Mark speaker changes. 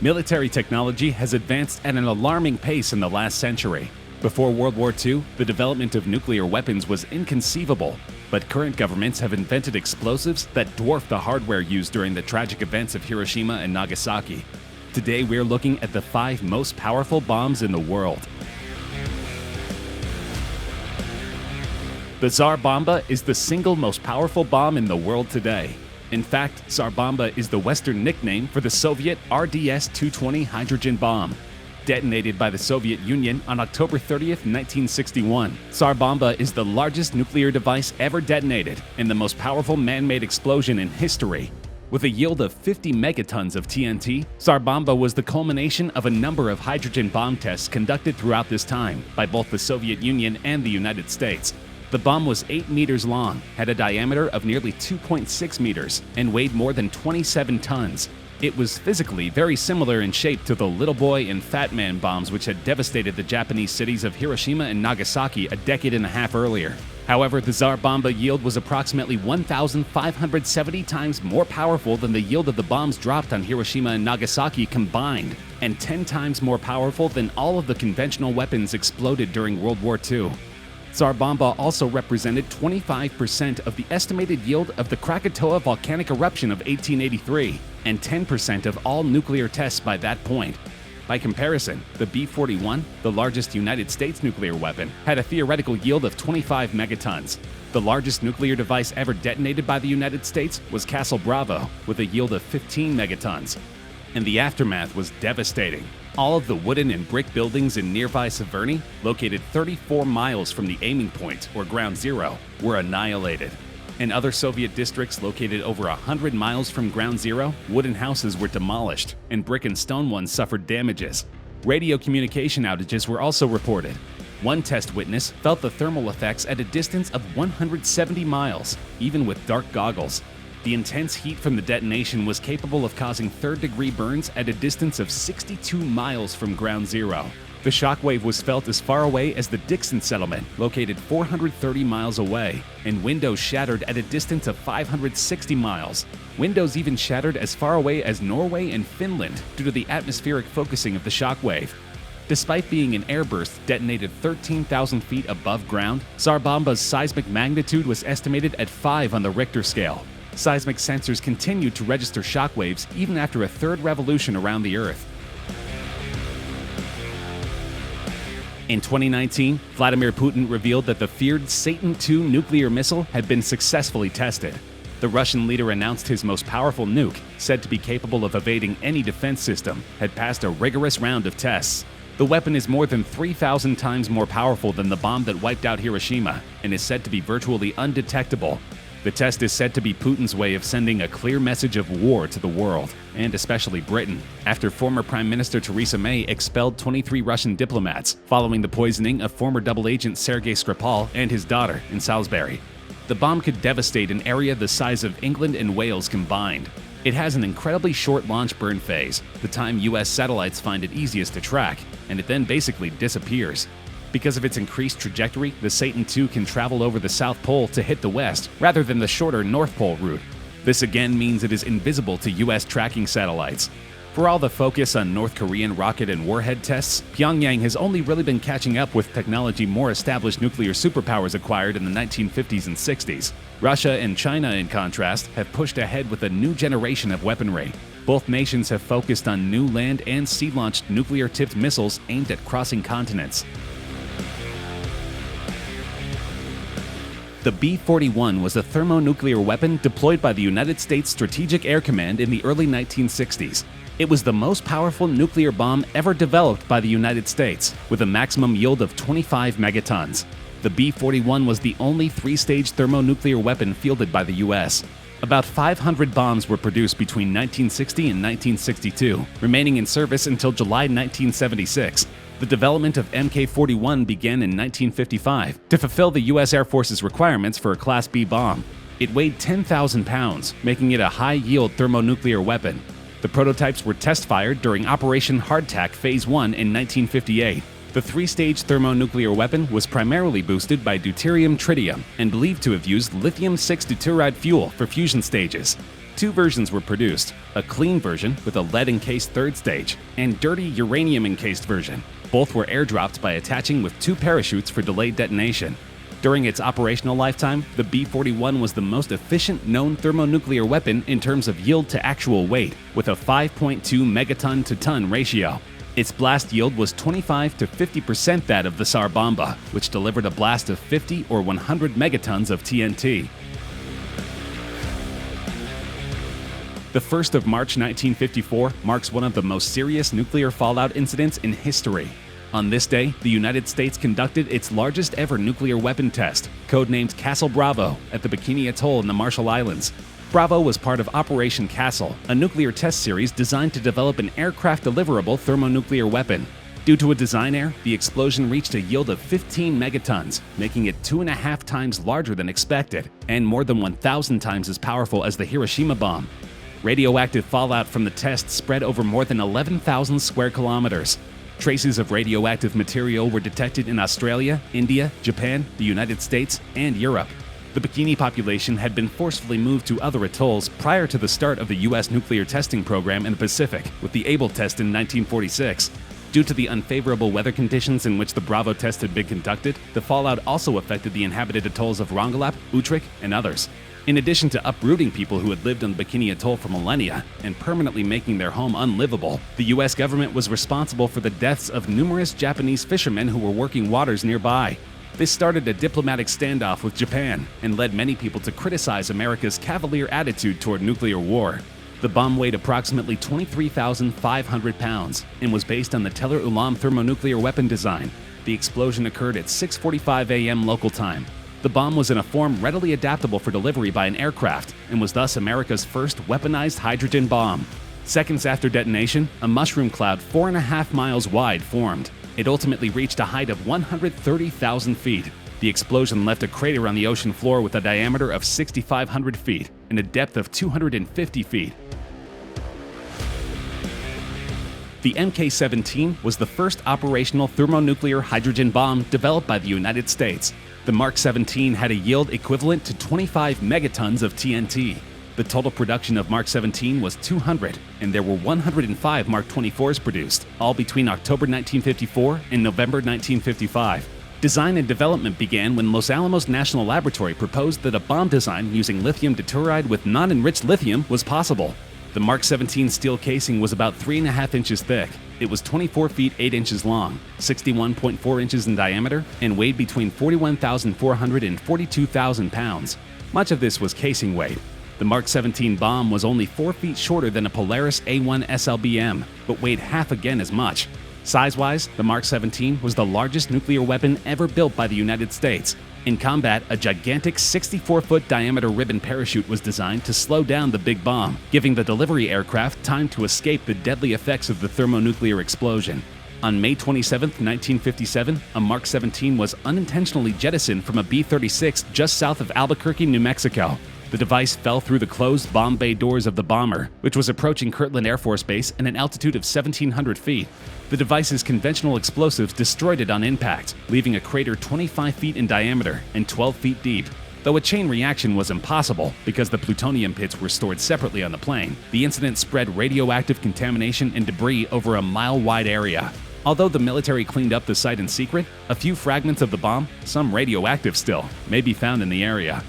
Speaker 1: Military technology has advanced at an alarming pace in the last century. Before World War II, the development of nuclear weapons was inconceivable, but current governments have invented explosives that dwarf the hardware used during the tragic events of Hiroshima and Nagasaki. Today, we're looking at the 5 most powerful bombs in the world. The Tsar Bomba is the single most powerful bomb in the world today. In fact, Tsar Bomba is the Western nickname for the Soviet RDS-220 hydrogen bomb. Detonated by the Soviet Union on October 30th, 1961, Tsar Bomba is the largest nuclear device ever detonated and the most powerful man-made explosion in history. With a yield of 50 megatons of TNT, Tsar Bomba was the culmination of a number of hydrogen bomb tests conducted throughout this time by both the Soviet Union and the United States. The bomb was 8 meters long, had a diameter of nearly 2.6 meters, and weighed more than 27 tons. It was physically very similar in shape to the Little Boy and Fat Man bombs which had devastated the Japanese cities of Hiroshima and Nagasaki a decade and a half earlier. However, the Tsar Bomba yield was approximately 1,570 times more powerful than the yield of the bombs dropped on Hiroshima and Nagasaki combined, and 10 times more powerful than all of the conventional weapons exploded during World War II. Tsar Bomba also represented 25% of the estimated yield of the Krakatoa volcanic eruption of 1883, and 10% of all nuclear tests by that point. By comparison, the B-41, the largest United States nuclear weapon, had a theoretical yield of 25 megatons. The largest nuclear device ever detonated by the United States was Castle Bravo, with a yield of 15 megatons. And the aftermath was devastating. All of the wooden and brick buildings in nearby Severny, located 34 miles from the aiming point, or ground zero, were annihilated. In other Soviet districts located over 100 miles from ground zero, wooden houses were demolished, and brick and stone ones suffered damages. Radio communication outages were also reported. One test witness felt the thermal effects at a distance of 170 miles, even with dark goggles. The intense heat from the detonation was capable of causing third-degree burns at a distance of 62 miles from ground zero. The shockwave was felt as far away as the Dixon settlement, located 430 miles away, and windows shattered at a distance of 560 miles. Windows even shattered as far away as Norway and Finland due to the atmospheric focusing of the shockwave. Despite being an airburst detonated 13,000 feet above ground, Tsar Bomba's seismic magnitude was estimated at 5 on the Richter scale. Seismic sensors continued to register shockwaves even after a third revolution around the Earth. In 2019, Vladimir Putin revealed that the feared Satan II nuclear missile had been successfully tested. The Russian leader announced his most powerful nuke, said to be capable of evading any defense system, had passed a rigorous round of tests. The weapon is more than 3,000 times more powerful than the bomb that wiped out Hiroshima and is said to be virtually undetectable. The test is said to be Putin's way of sending a clear message of war to the world, and especially Britain, after former Prime Minister Theresa May expelled 23 Russian diplomats following the poisoning of former double agent Sergei Skripal and his daughter in Salisbury. The bomb could devastate an area the size of England and Wales combined. It has an incredibly short launch burn phase, the time US satellites find it easiest to track, and it then basically disappears. Because of its increased trajectory, the Satan II can travel over the South Pole to hit the West, rather than the shorter North Pole route. This again means it is invisible to US tracking satellites. For all the focus on North Korean rocket and warhead tests, Pyongyang has only really been catching up with technology more established nuclear superpowers acquired in the 1950s and 60s. Russia and China, in contrast, have pushed ahead with a new generation of weaponry. Both nations have focused on new land and sea-launched nuclear-tipped missiles aimed at crossing continents. The B-41 was a thermonuclear weapon deployed by the United States Strategic Air Command in the early 1960s. It was the most powerful nuclear bomb ever developed by the United States, with a maximum yield of 25 megatons. The B-41 was the only 3-stage thermonuclear weapon fielded by the US. About 500 bombs were produced between 1960 and 1962, remaining in service until July 1976. The development of Mk-41 began in 1955 to fulfill the U.S. Air Force's requirements for a Class B bomb. It weighed 10,000 pounds, making it a high-yield thermonuclear weapon. The prototypes were test-fired during Operation Hardtack Phase 1 in 1958. The 3-stage thermonuclear weapon was primarily boosted by deuterium-tritium and believed to have used lithium-6 deuteride fuel for fusion stages. Two versions were produced, a clean version with a lead-encased third stage, and dirty uranium-encased version. Both were airdropped by attaching with two parachutes for delayed detonation. During its operational lifetime, the B-41 was the most efficient known thermonuclear weapon in terms of yield to actual weight, with a 5.2 megaton to ton ratio. Its blast yield was 25 to 50% that of the Tsar Bomba, which delivered a blast of 50 or 100 megatons of TNT. The 1st of March 1954 marks one of the most serious nuclear fallout incidents in history. On this day, the United States conducted its largest ever nuclear weapon test, codenamed Castle Bravo, at the Bikini Atoll in the Marshall Islands. Bravo was part of Operation Castle, a nuclear test series designed to develop an aircraft-deliverable thermonuclear weapon. Due to a design error, the explosion reached a yield of 15 megatons, making it 2.5 times larger than expected, and more than 1,000 times as powerful as the Hiroshima bomb. Radioactive fallout from the test spread over more than 11,000 square kilometers. Traces of radioactive material were detected in Australia, India, Japan, the United States, and Europe. The Bikini population had been forcefully moved to other atolls prior to the start of the U.S. nuclear testing program in the Pacific, with the Able test in 1946. Due to the unfavorable weather conditions in which the Bravo test had been conducted, the fallout also affected the inhabited atolls of Rongelap, Utrecht, and others. In addition to uprooting people who had lived on Bikini Atoll for millennia and permanently making their home unlivable, the U.S. government was responsible for the deaths of numerous Japanese fishermen who were working waters nearby. This started a diplomatic standoff with Japan and led many people to criticize America's cavalier attitude toward nuclear war. The bomb weighed approximately 23,500 pounds and was based on the Teller Ulam thermonuclear weapon design. The explosion occurred at 6:45 a.m. local time. The bomb was in a form readily adaptable for delivery by an aircraft and was thus America's first weaponized hydrogen bomb. Seconds after detonation, a mushroom cloud 4.5 miles wide formed. It ultimately reached a height of 130,000 feet. The explosion left a crater on the ocean floor with a diameter of 6,500 feet and a depth of 250 feet. The Mk-17 was the first operational thermonuclear hydrogen bomb developed by the United States. The Mark 17 had a yield equivalent to 25 megatons of TNT. The total production of Mark 17 was 200, and there were 105 Mark 24s produced, all between October 1954 and November 1955. Design and development began when Los Alamos National Laboratory proposed that a bomb design using lithium deuteride with non-enriched lithium was possible. The Mark 17 steel casing was about 3.5 inches thick. It was 24 feet 8 inches long, 61.4 inches in diameter, and weighed between 41,400 and 42,000 pounds. Much of this was casing weight. The Mark 17 bomb was only 4 feet shorter than a Polaris A-1 SLBM, but weighed half again as much. Size-wise, the Mark 17 was the largest nuclear weapon ever built by the United States. In combat, a gigantic 64-foot diameter ribbon parachute was designed to slow down the big bomb, giving the delivery aircraft time to escape the deadly effects of the thermonuclear explosion. On May 27, 1957, a Mark 17 was unintentionally jettisoned from a B-36 just south of Albuquerque, New Mexico. The device fell through the closed bomb bay doors of the bomber, which was approaching Kirtland Air Force Base at an altitude of 1,700 feet. The device's conventional explosives destroyed it on impact, leaving a crater 25 feet in diameter and 12 feet deep. Though a chain reaction was impossible because the plutonium pits were stored separately on the plane, the incident spread radioactive contamination and debris over a mile-wide area. Although the military cleaned up the site in secret, a few fragments of the bomb, some radioactive still, may be found in the area.